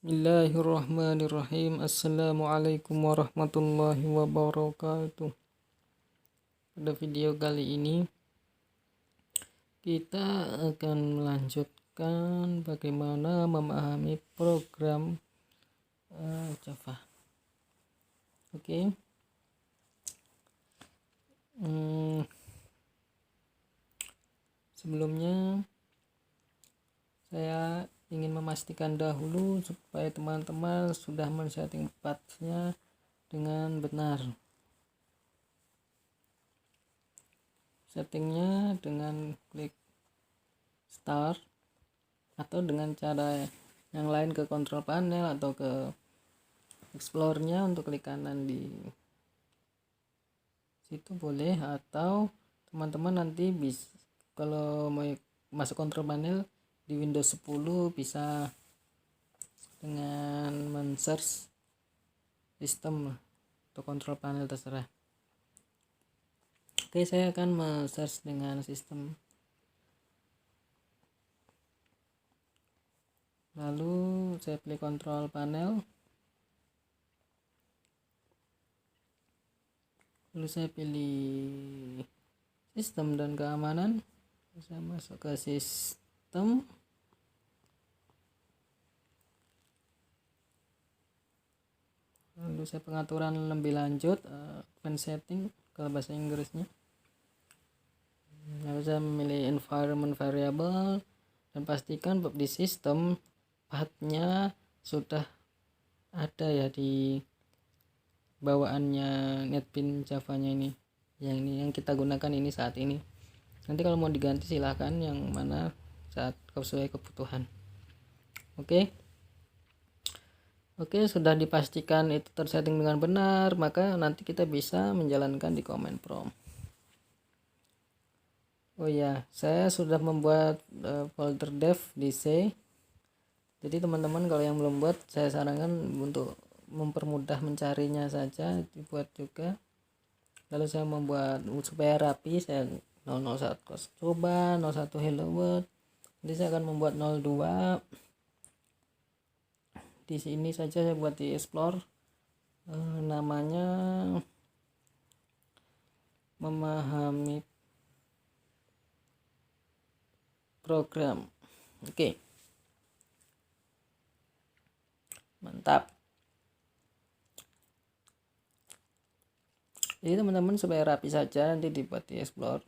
Bismillahirrahmanirrahim. Assalamualaikum warahmatullahi wabarakatuh. Pada video kali ini kita akan melanjutkan bagaimana memahami program Java. Oke. Sebelumnya saya ingin memastikan dahulu supaya teman-teman sudah men-setting path-nya dengan benar. Settingnya dengan klik start atau dengan cara yang lain ke control panel atau ke explore-nya untuk klik kanan di situ boleh, atau teman-teman nanti bisa kalau mau masuk control panel di Windows 10 bisa dengan men-search sistem atau control panel, terserah. Oke, saya akan men-search dengan sistem. Lalu saya pilih control panel. Lalu saya pilih sistem dan keamanan. Saya masuk ke sistem. Lalu saya pengaturan lebih lanjut, advanced setting kalau bahasa Inggrisnya. Lalu saya memilih environment variable dan pastikan di sistem path-nya sudah ada ya di bawaannya NetBeans Java-nya ini. Yang kita gunakan ini saat ini. Nanti kalau mau diganti silahkan yang mana saat sesuai kebutuhan. Oke, sudah dipastikan itu tersetting dengan benar, maka nanti kita bisa menjalankan di command prompt. Oh ya, saya sudah membuat folder dev di C. Jadi teman-teman kalau yang belum buat, saya sarankan untuk mempermudah mencarinya saja dibuat juga. Lalu saya membuat supaya rapi, saya 001 coba, 01 hello world. Nanti saya akan membuat 02. Di sini saja saya buat di explore, namanya memahami program. Oke, mantap. Jadi teman-teman supaya rapi saja nanti dibuat di explore.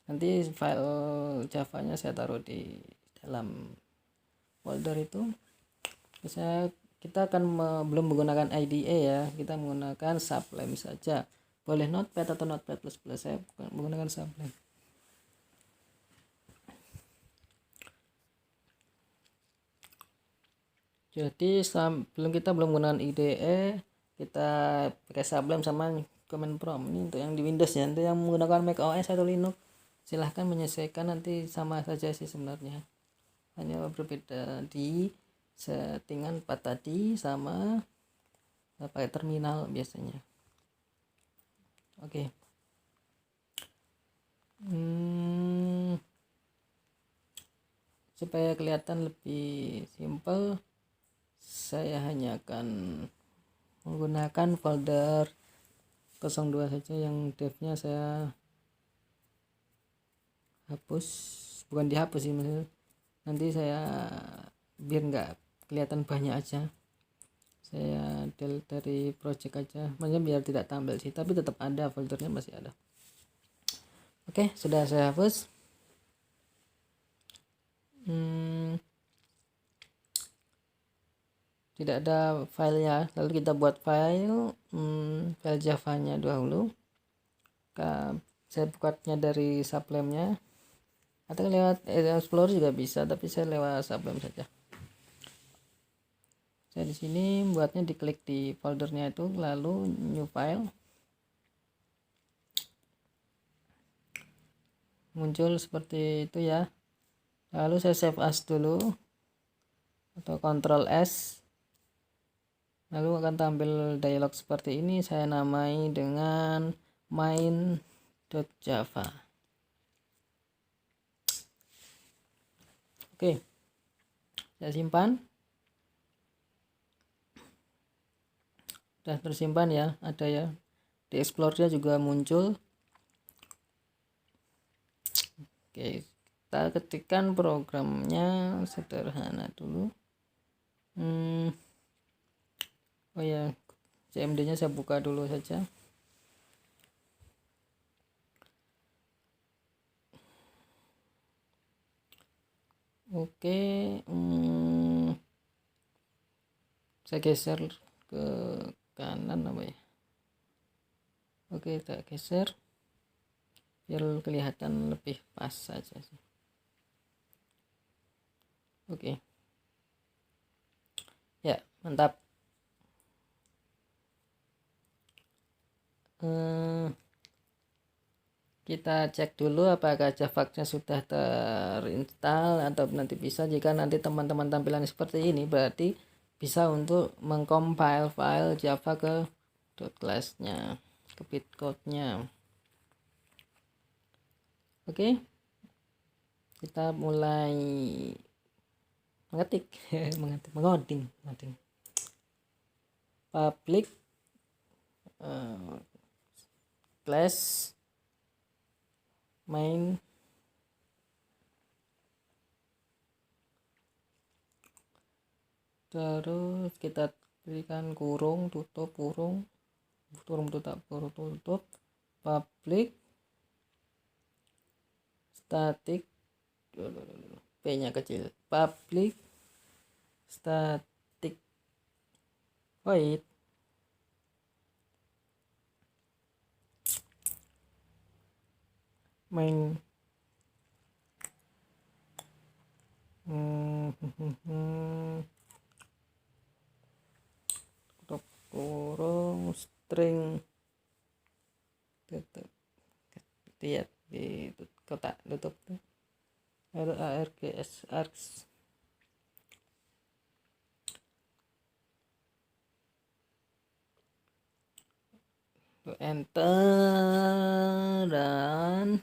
Nanti file Java-nya saya taruh di dalam folder itu. Kita akan belum menggunakan IDE ya, kita menggunakan Sublime saja. Boleh Notepad atau Notepad++, saya menggunakan Sublime. Jadi sebelum kita belum menggunakan IDE, kita pakai Sublime sama command prompt. Ini untuk yang di Windows ya. Untuk yang menggunakan Mac OS atau Linux silahkan menyesuaikan, nanti sama saja sih sebenarnya, hanya berbeda di settingan path tadi sama pakai terminal biasanya. Oke. Supaya kelihatan lebih simple, saya hanya akan menggunakan folder 02 saja, yang devnya saya hapus, bukan dihapus sih, maksudnya nanti saya biar nggak kelihatan banyak aja, saya delete dari project aja, maksudnya biar tidak tampil sih, tapi tetap ada foldernya, masih ada. Oke, sudah saya hapus. Tidak ada filenya, lalu kita buat file Java-nya dahulu. Saya buatnya dari Sublime-nya atau lewat Explorer juga bisa, tapi saya lewat Sublime saja. Saya di sini buatnya diklik di foldernya itu, lalu new file, muncul seperti itu ya. Lalu saya save as dulu atau Ctrl S, lalu akan tampil dialog seperti ini. Saya namai dengan main.java. Oke, saya simpan. sudah tersimpan ya, ada ya di Explorer juga muncul. Oke, kita ketikkan programnya sederhana dulu. Oh ya, CMD nya saya buka dulu saja. Oke, saya geser ke kanan apa ya. Oke, kita geser biar kelihatan lebih pas saja. Oke ya, mantap. Kita cek dulu apakah Javax-nya sudah terinstall atau nanti bisa. Jika nanti teman-teman tampilan seperti ini berarti bisa untuk mengcompile file Java ke .class-nya, ke bitcode-nya. Oke, kita mulai mengetik mengoding public class main terus kita berikan kurung tutup kurung tutup public static p nya kecil public static void main tutup kurung string tutup lihat di kotak tutup tuh args enter dan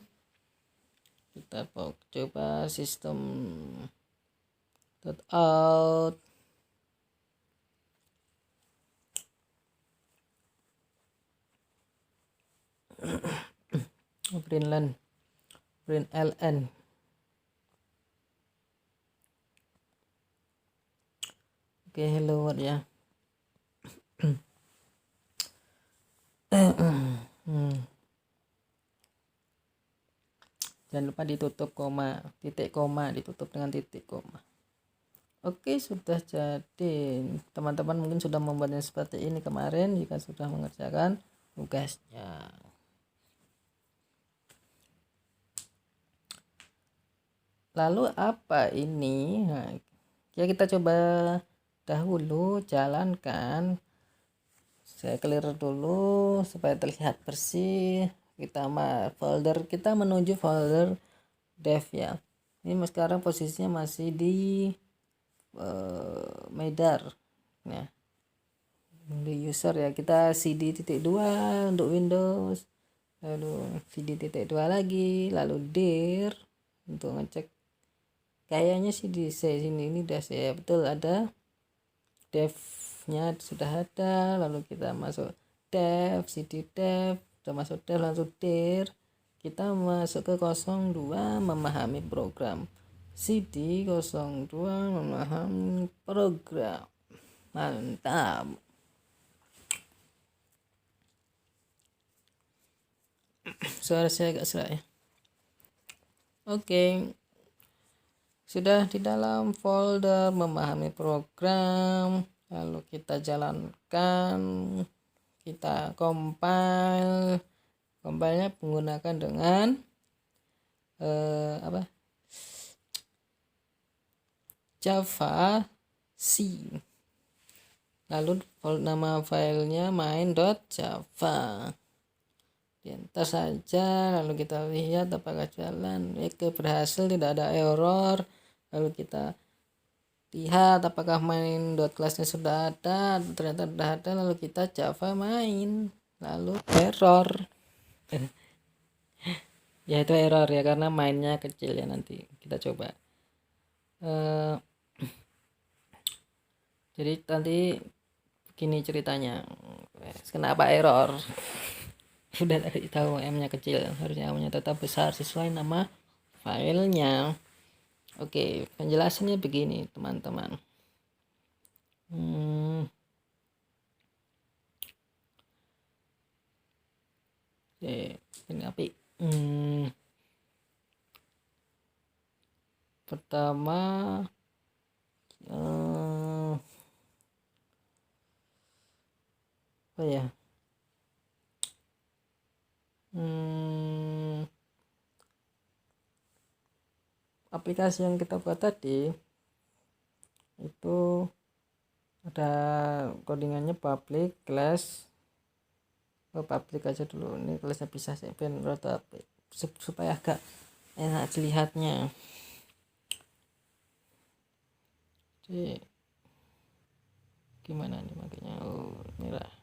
kita coba sistem out println oke hello world ya. Jangan lupa ditutup titik koma ditutup dengan titik koma. Oke, sudah jadi. Teman-teman mungkin sudah membuatnya seperti ini kemarin jika sudah mengerjakan tugasnya. Lalu apa ini? Nah, ya kita coba dahulu jalankan. Saya clear dulu supaya terlihat bersih. Kita menuju folder dev ya. Ini sekarang posisinya masih di Medar. Nah, di user ya kita cd.2 untuk Windows, lalu cd.2 lagi, lalu dir untuk ngecek. Kayaknya sih di sini ini udah saya betul ada dev-nya sudah ada. Lalu kita masuk dev, cd dev, udah masuk dev langsung dir. Kita masuk ke 02 memahami program. cd 02 memahami program. Mantap. Suara saya agak serak ya. Oke. Sudah di dalam folder memahami program. Lalu kita jalankan. Kita compile. Compile-nya menggunakan dengan Java C. Lalu nama filenya main.java. Enter saja, lalu kita lihat apakah jalan. Berhasil, tidak ada error. Lalu kita lihat apakah main.class-nya sudah ada. Ternyata sudah ada. Lalu kita Java main, lalu error. Ya itu error ya karena mainnya kecil ya. Nanti kita coba. Jadi nanti begini ceritanya. kenapa error? Udah tahu M-nya kecil, harusnya M-nya tetap besar sesuai nama filenya. Oke, penjelasannya begini teman-teman. Ini api. Pertama apa ya? Aplikasi yang kita buat tadi itu ada codingannya public class. Public aja dulu, ini kelasnya bisa saya supaya agak enak dilihatnya. Jadi gimana nih makanya merah.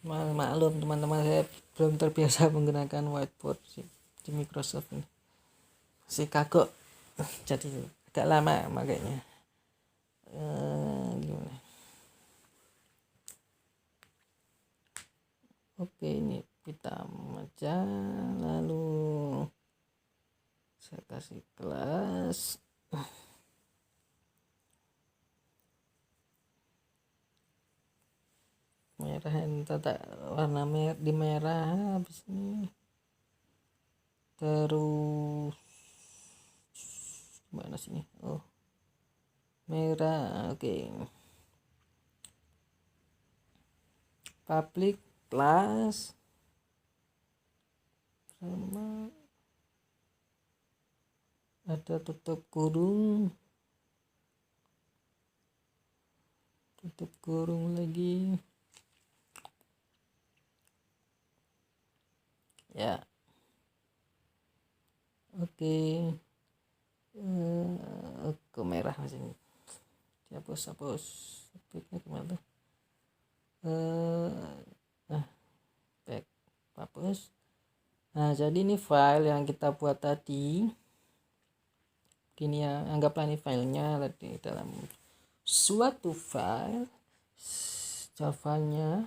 Maklum teman-teman, saya belum terbiasa menggunakan whiteboard di Microsoft ini, masih kagok jadi agak lama makanya. Gimana? Oke, ini hitam aja, lalu saya kasih kelas merah, tata warna merah di merah habis ini. Terus mana sini? Oh, merah. Oke. Public class sama ada tutup kurung lagi ya. Oke. Ke merah masih hapus backnya kemana tuh? Back hapus. Nah, jadi ini file yang kita buat tadi gini ya, anggaplah ini filenya di dalam suatu file Java-nya.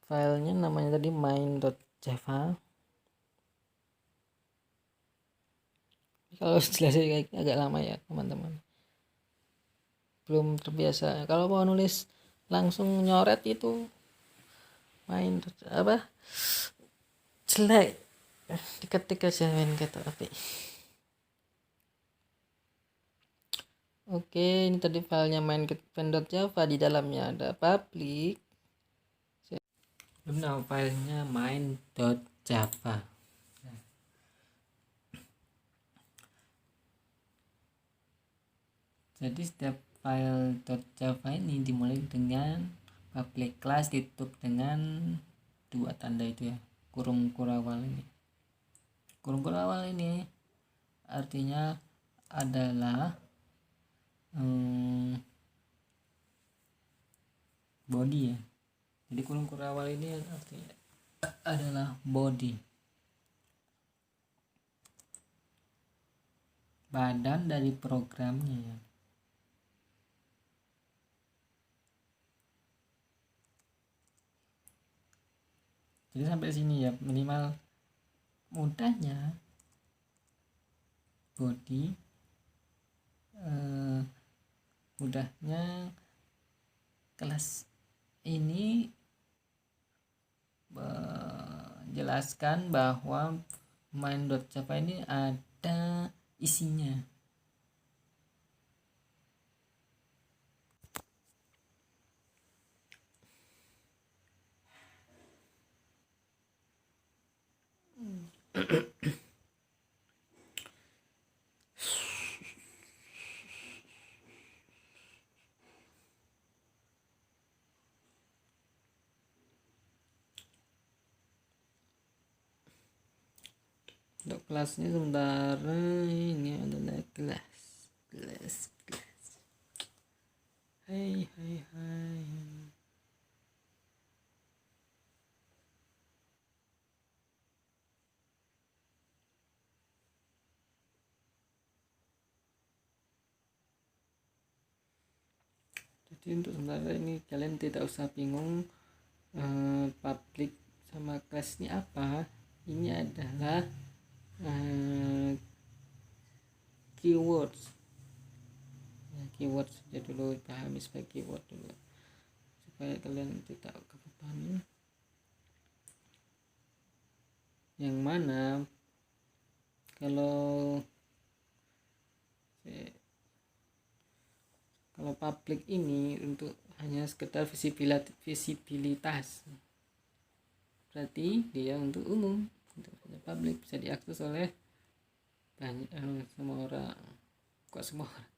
Filenya namanya tadi main.java. Kalau jelasin kayak agak lama ya teman-teman, belum terbiasa. Kalau mau nulis langsung nyoret itu main apa jelek, diketik aja main kata api. Oke, ini tadi filenya main.java, di dalamnya ada public. Belum, nama filenya main.java. Jadi setiap file .java ini dimulai dengan public class ditutup dengan dua tanda itu ya, kurung kurawal ini. Kurung kurawal ini artinya adalah body ya. Jadi kurung kurawal ini artinya adalah body, badan dari programnya ya. Jadi sampai sini ya, minimal mudahnya body, mudahnya kelas ini menjelaskan bahwa main.java ini ada isinya. Untuk kelasnya sementara ini adalah kelas. Hai. Jadi untuk sementara ini kalian tidak usah bingung public sama class ini apa. Ini adalah keywords ya, keywords saja dulu, pahami sebagai keyword dulu supaya kalian tidak kebebani. Yang mana kalau publik ini untuk hanya sekedar visibilitas, berarti dia untuk umum, untuk publik, bisa diakses oleh banyak semua orang. Kok semua orang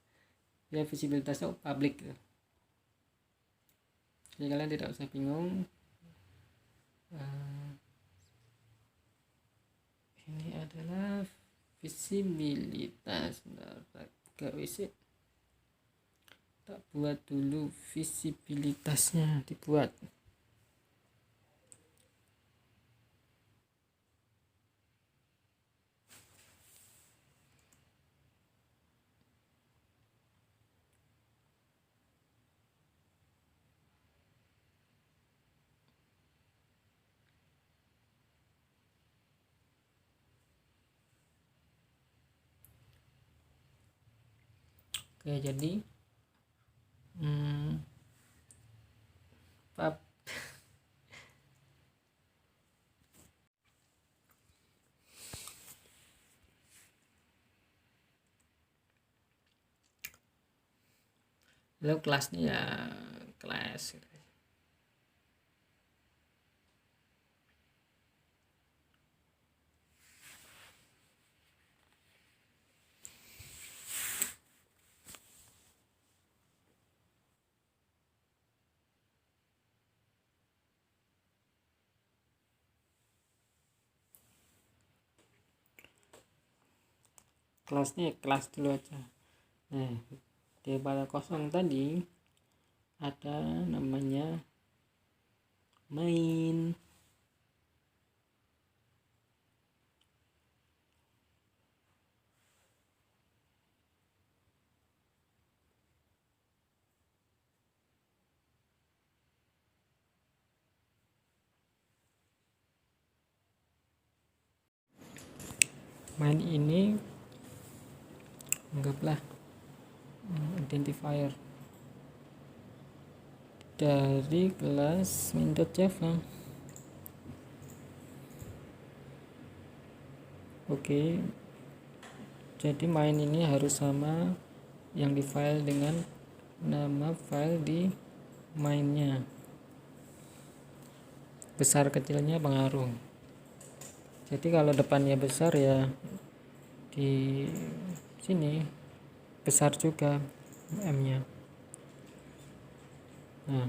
ya, visibilitasnya publik gitu. Jadi kalian tidak usah bingung. Ini adalah visibilitas. Gak bisa tak buat dulu visibilitasnya, dibuat. Oke, jadi lo kelasnya ya kelas gitu. Kelasnya ya kelas dulu aja. Nah, di pada kosong tadi ada namanya main. Main ini anggaplah identifier dari kelas main.java. Oke, jadi main ini harus sama yang di file dengan nama file di mainnya. Besar kecilnya pengaruh. Jadi kalau depannya besar ya di sini besar juga M-nya. Nah,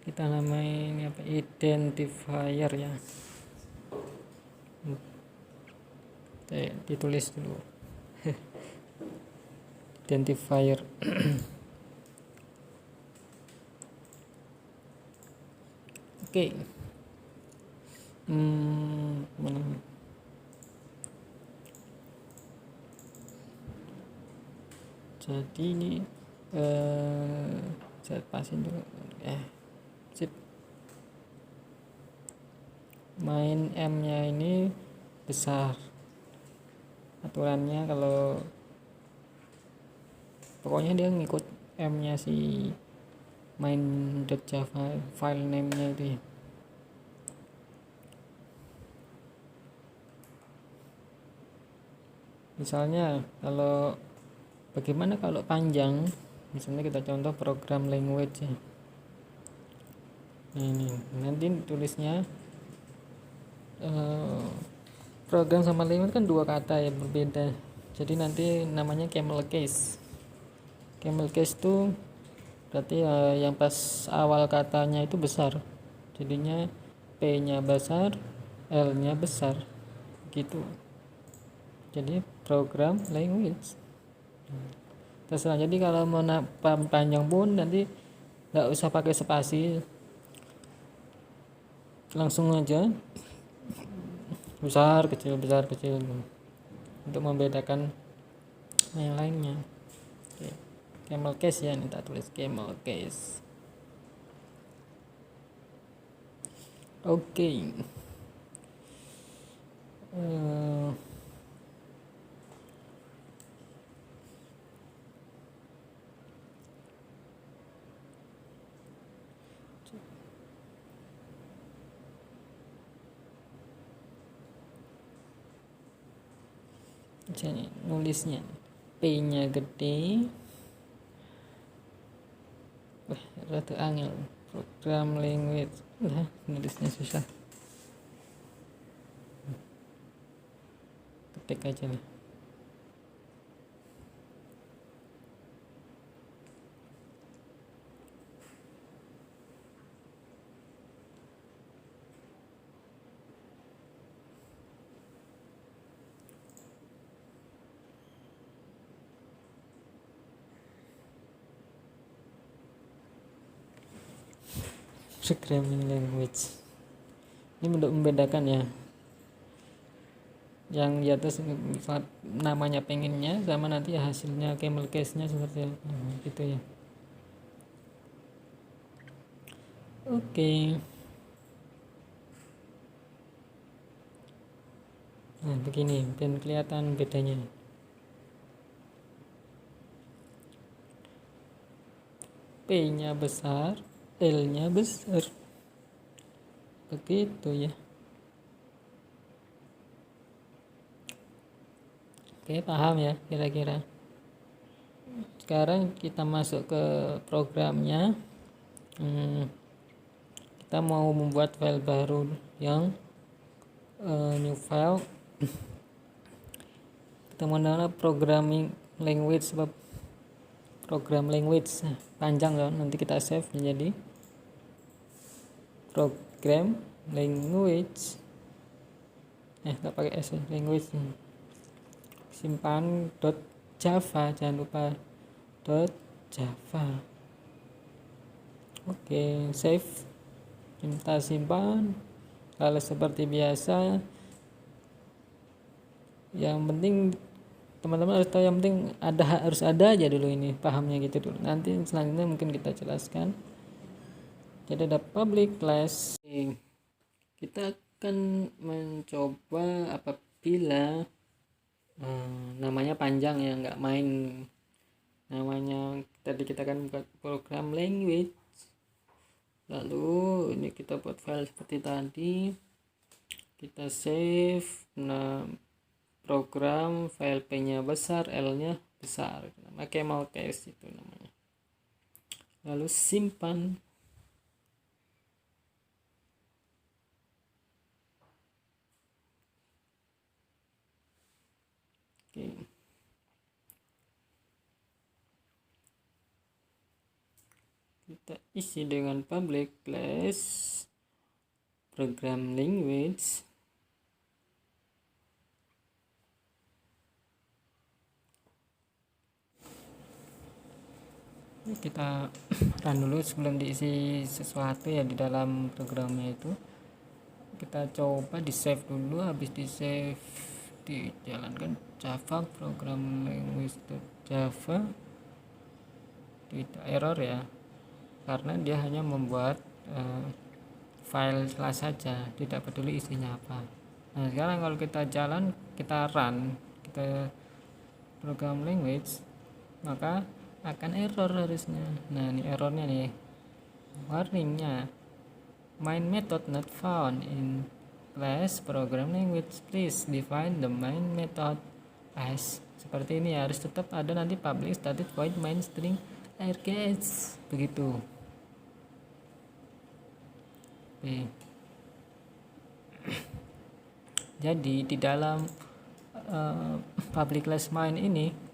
kita namain apa, identifier ya. Ditulis dulu identifier. Oke. Mana? Jadi ini saya pasin dulu. Sip. Main M-nya ini besar. Aturannya kalau pokoknya dia ngikut M-nya si main.java file name-nya itu ya. Misalnya kalau bagaimana kalau panjang, misalnya kita contoh program language ya. Nah, ini nanti tulisnya program sama language kan dua kata ya, berbeda. Jadi nanti namanya camel case. Camel case itu berarti yang pas awal katanya itu besar, jadinya P-nya besar, L-nya besar gitu. Jadi program language terserah. Jadi kalau mau panjang pun nanti nggak usah pakai spasi, langsung aja besar kecil untuk membedakan yang lainnya. Oke, camel case ya, ini tak tulis camel case. Oke. Jadi nulisnya P-nya gede. Wah, rada angel. Program language. Nah, nulisnya susah. Ketik aja lah. Programming language. Ini untuk membedakan ya. Yang di atas namanya pengennya sama nanti hasilnya camel case-nya seperti apa gitu ya. Oke. Nah, begini dan kelihatan bedanya. P-nya besar, L-nya besar. Begitu ya. Oke, paham ya kira-kira. Sekarang kita masuk ke programnya. Kita mau membuat file baru yang new file. Kita menggunakan programming language, sebab program language panjang kan, nanti kita save menjadi program language. Tak pakai s, language. Simpan .java, jangan lupa .java. Oke, save. Kita simpan. Kalau seperti biasa, yang penting teman-teman harus tahu, yang penting harus ada aja dulu, ini pahamnya gitu dulu. Nanti selanjutnya mungkin kita jelaskan. Jadi ada public class. Kita akan mencoba apabila namanya panjang ya, nggak main namanya. Tadi kita kan buat program language, lalu ini kita buat file seperti tadi, kita save. Nah, program file P-nya besar, L-nya besar, nama camel case itu namanya. Lalu simpan. Oke. Kita isi dengan public class program language. Kita run dulu sebelum diisi sesuatu ya di dalam programnya itu. Kita coba di save dulu, habis di save dijalankan Java program language Java. Tidak error ya, karena dia hanya membuat file kelas saja, tidak peduli isinya apa. Nah, sekarang kalau kita jalan, kita run, kita program language, maka akan error harusnya. Nah, ini errornya nih, warningnya, main method not found in class program language, please define the main method as. Seperti ini ya, harus tetap ada nanti public static void main string args, begitu. Oke. Jadi di dalam public class main ini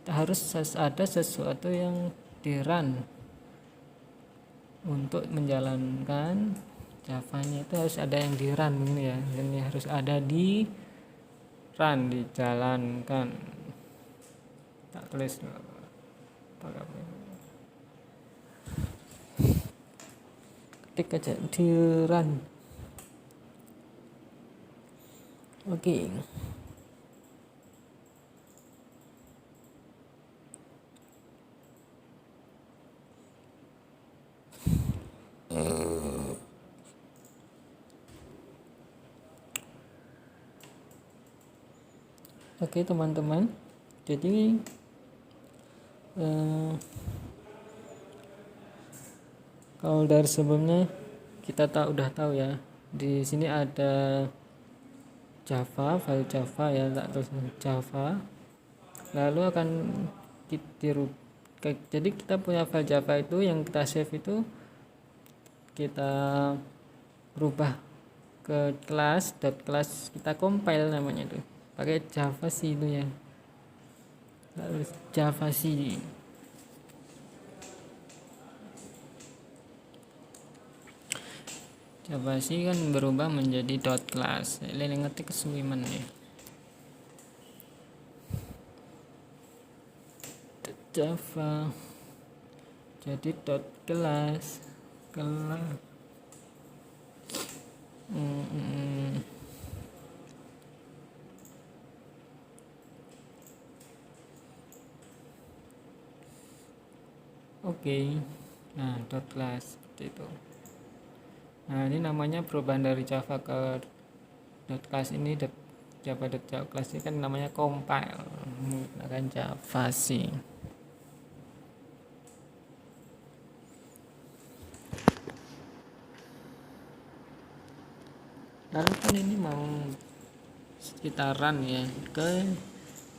harus ada sesuatu yang di run. Untuk menjalankan Java-nya itu harus ada yang di run ya. Ini harus ada di run, dijalankan. Tak tulis ketik aja di run. Oke. Oke teman-teman, jadi kalau dari sebelumnya kita udah tahu ya, di sini ada Java, file Java ya, tak terus Java, lalu akan jadi kita punya file Java itu yang kita save itu kita rubah ke kelas kita compile namanya itu pakai Java C itu ya, lalu Java C kan berubah menjadi dot class. Lele ngetik kesuliman ya. Java jadi dot class Oke. Nah, dot class seperti itu. Nah, ini namanya perubahan dari Java ke dot class ini, Java dot class ini kan namanya compile menggunakan Java C. Lalu kan ini mau kita run ya ke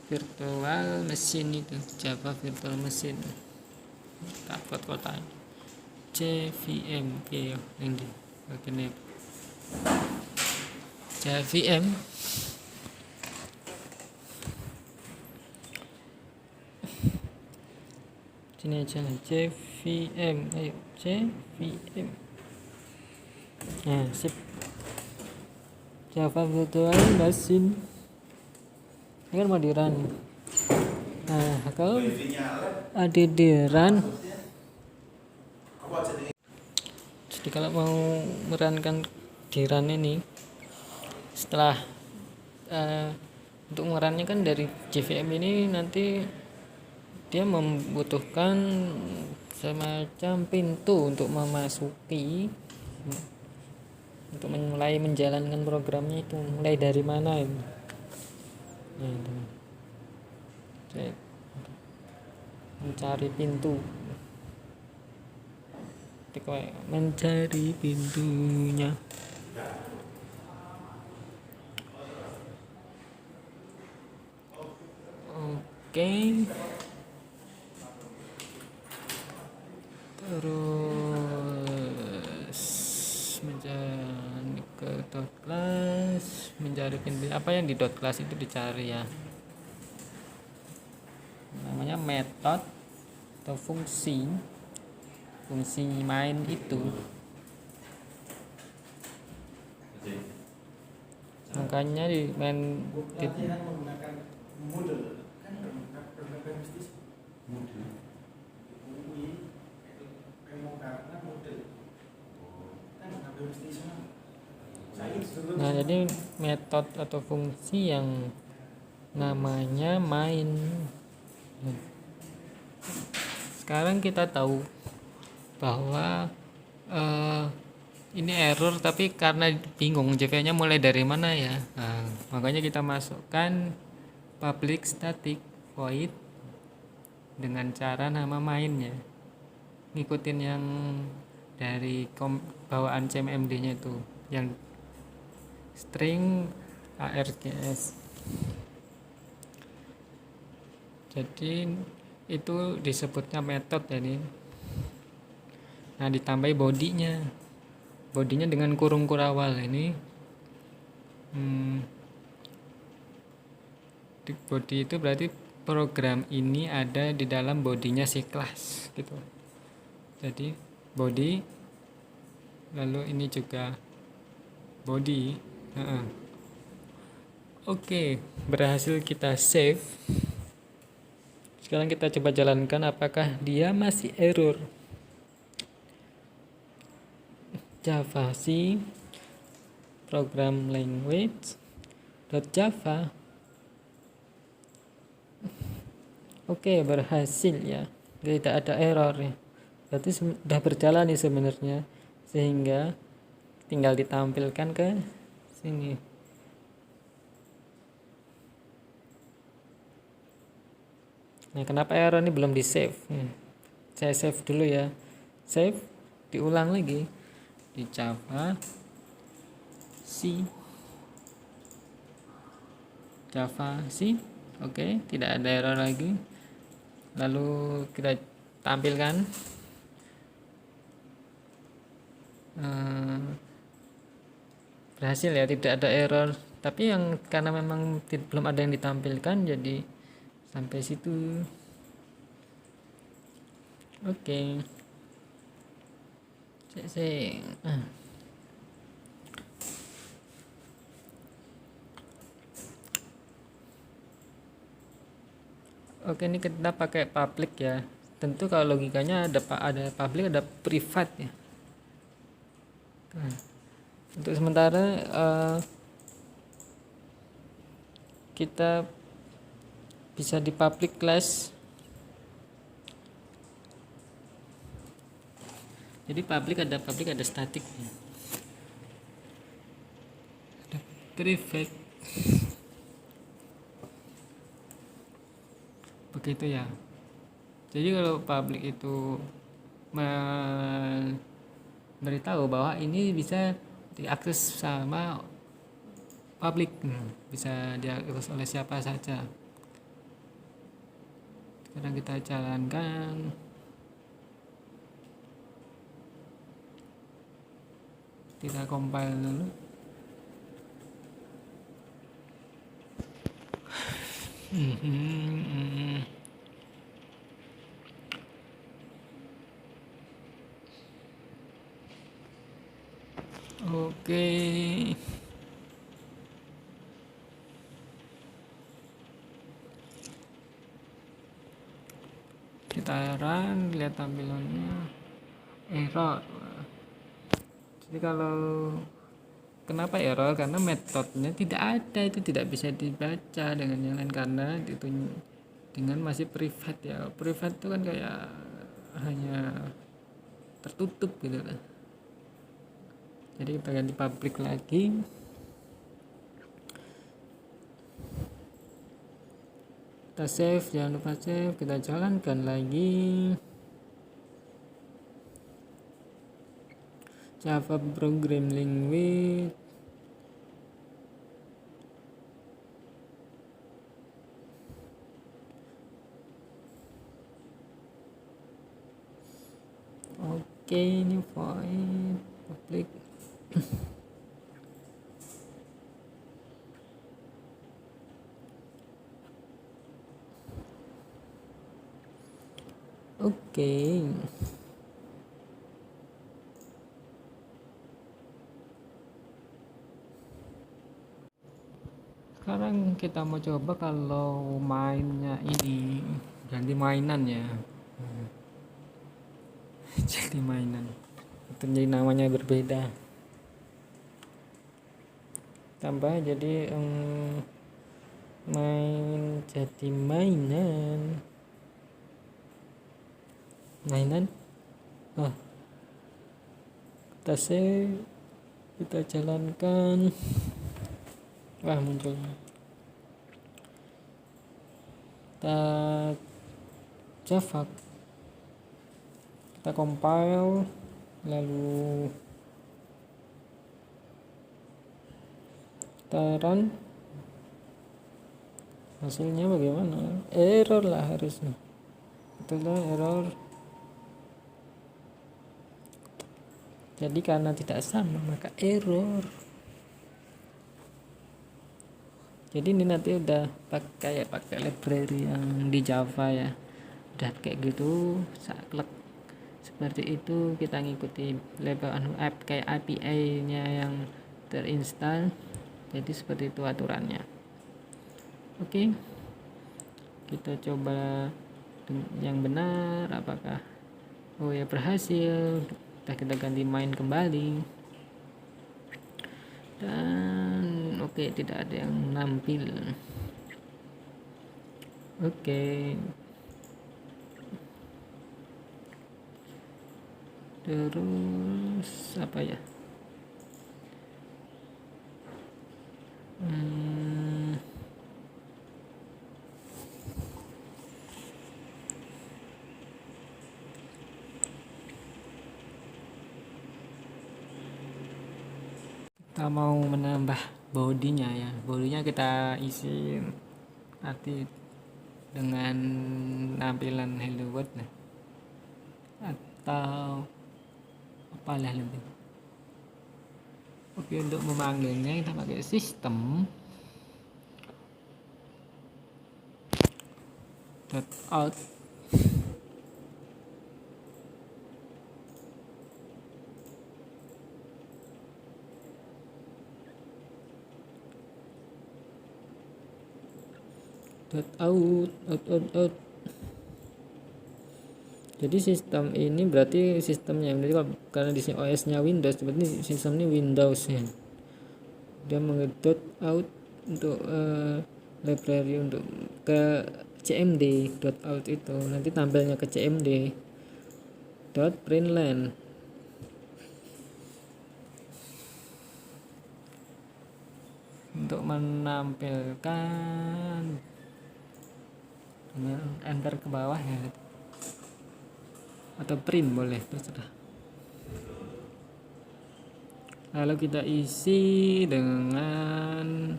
virtual machine itu, Java virtual machine. Kita buat kota JVM ya, ini bagian JVM. Sini aja JVM, ayo JVM. Nah, sip. Java virtual machine ini kan mau di run. Nah, kalau ada di run, jadi kalau mau merankan di run ini, setelah untuk merunnya kan dari JVM ini nanti dia membutuhkan semacam pintu untuk memasuki, untuk mulai menjalankan programnya itu. Mulai dari mana ini? Nah, itu. Mencari pintu. Mencari pintunya. Oke. Terus mencari ke dot class, mencari pintu. Apa yang di dot class itu dicari ya, namanya method atau fungsi main itu. Makanya di main menggunakan model kan, nah jadi metode atau fungsi yang namanya main. Sekarang kita tahu bahwa ini error, tapi karena bingung JVM nya mulai dari mana ya, nah, makanya kita masukkan public static void dengan cara nama mainnya, ngikutin yang dari bawaan CMD nya itu, yang string args. Jadi itu disebutnya metode jadi. Nah, ditambahi bodinya dengan kurung kurawal ini. Di body itu berarti program ini ada di dalam bodinya si kelas gitu. Jadi body, lalu ini juga body. Oke, berhasil kita save. Sekarang kita coba jalankan apakah dia masih error. Java C program language .java. Oke, berhasil ya, tidak ada error ya, berarti sudah berjalan nih sebenarnya, sehingga tinggal ditampilkan ke sini. Nah, kenapa error ini belum di save? Saya save dulu ya. Save, diulang lagi di Java C. Oke, tidak ada error lagi. Lalu kita tampilkan berhasil ya, tidak ada error. Tapi yang karena memang belum ada yang ditampilkan, jadi sampai situ. Oke. Oke, ini kita pakai public ya. Tentu kalau logikanya ada public, ada private ya. Nah, untuk sementara kita bisa di public class. Jadi public ada static ya. Ada private. Begitu ya. Jadi kalau public itu memberitahu bahwa ini bisa diakses sama publik, bisa diakses oleh siapa saja. Sekarang kita jalankan. Kita compile dulu. Oke. Kita run, lihat tampilannya error. Jadi kalau kenapa error? Karena metodenya tidak ada, itu tidak bisa dibaca dengan yang lain karena itu dengan masih private ya. Private itu kan kayak hanya tertutup gitu kan. Jadi kita ganti public lagi. Kita save, jangan lupa save, kita jalankan lagi. Java Programming Language. Oke, ini void public. Oke. Sekarang kita mau coba kalau mainnya ini ganti mainan ya. Jadi mainan itu jadi namanya berbeda, tambah jadi main jadi mainan. Kita save, kita jalankan. Wah, muncul. Kita Java, kita compile, lalu kita run. Hasilnya bagaimana? Error lah harusnya. Itulah error. Jadi karena tidak sama maka error. Jadi ini nanti udah pakai library yang di Java ya. Udah kayak gitu, saklek seperti itu, kita ngikuti label app kayak API-nya yang terinstall. Jadi seperti itu aturannya. Oke. Kita coba yang benar apakah ya berhasil. Kita ganti main kembali. Dan oke, tidak ada yang nampil. Oke. Terus apa ya? kita mau menambah bodinya ya. Bodinya kita isi nanti dengan tampilan Hello World nah, atau apalah lebih. Oke, untuk memanggilnya kita pakai sistem .out out. Jadi sistem ini berarti sistemnya, berarti kalau karena di sini OS-nya Windows, berarti sistem ini Windows ya. Dia mengedot out untuk library untuk ke cmd .out itu nanti tampilnya ke cmd .println. Untuk menampilkan dengan enter ke bawah ya, atau print boleh terserah. Lalu kita isi dengan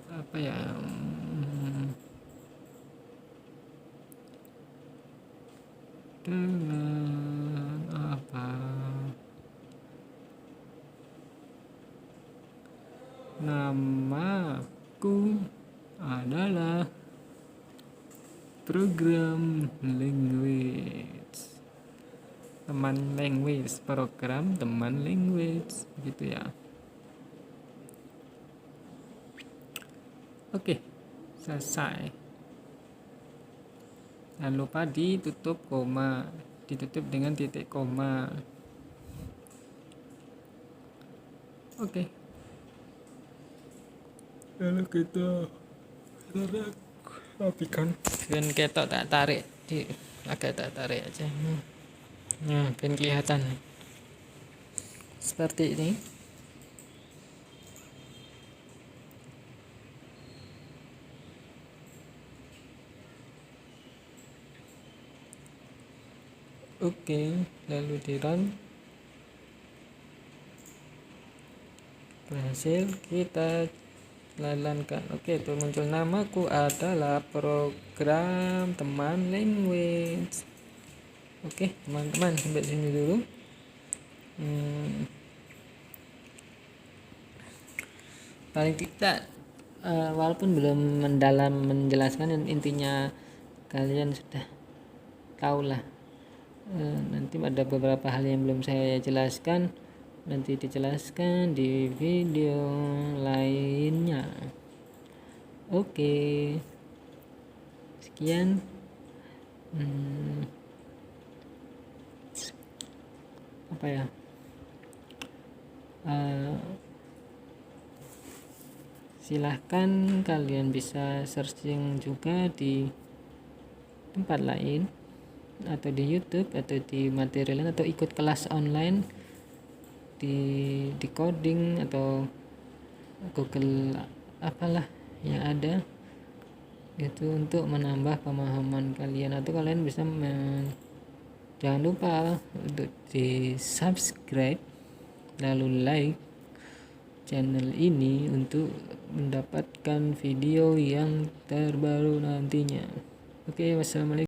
apa ya, dengan apa, namaku adalah program language, teman language, program teman language gitu ya. Oke, selesai. Jangan lupa ditutup koma, ditutup dengan titik koma. Oke, lalu kita rapikan dan ketok tak tarik agak tak tarik aja. Nah, biar kelihatan seperti ini. Oke, lalu di run. Berhasil, kita jalankan. Oke, itu muncul namaku adalah program teman language. Oke teman-teman, sampai sini dulu. Paling tidak walaupun belum mendalam menjelaskan, intinya kalian sudah tahu lah. Nanti ada beberapa hal yang belum saya jelaskan, nanti dijelaskan di video lainnya. Oke, sekian. Apa ya, silahkan kalian bisa searching juga di tempat lain, atau di YouTube, atau di materi lain, atau ikut kelas online di coding atau Google apalah yang ada gitu, untuk menambah pemahaman kalian. Atau kalian bisa jangan lupa untuk di subscribe lalu like channel ini untuk mendapatkan video yang terbaru nantinya. Oke, wassalamualaikum.